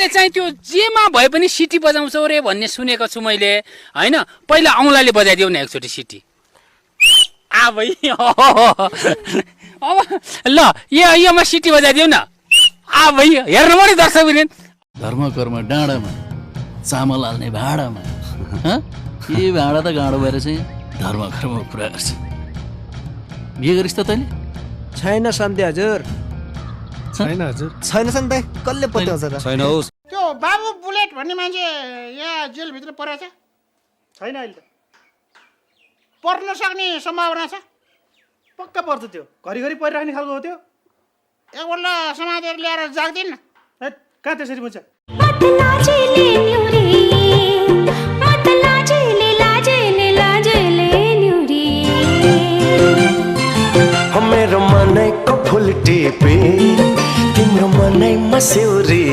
अहिले चाहिँ त्यो जेमा भए पनि सिटी बजाउँछौ रे भन्ने सुनेको छु मैले हैन पहिला औँलाले बजाइदेऊ न एकचोटि सिटी आ भाइ अब ल योमा सिटी बजाइदेऊ न आ भाइ हेर्नु पनि दर्शकले धर्म कर्म डाँडामा चामल हाल्ने भाँडामा के भाँडा त गाँडो भएर चाहिँ धर्म कर्म कुरा गर्छ बिहे गरिस् त तैँले छैन सन्ते हजुर छैन हजुर छैन सन्ते कसले पत्याउँछ त छैन होस् त्यो बाबु बुलेट भन्ने मान्छे यहाँ जेलभित्र परेछ छैन अहिले त पर्न सक्ने सम्भावना छ पक्का पर्छ त्यो घरिघरि परिराख्ने खालको हो त्यो एकपल्ट समातेर ल्याएर जाग्दिन हैट, कहाँ त्यसरी हुन्छ मेरो मनैको फुल टिपे तिम्रो मनैमा सिउरी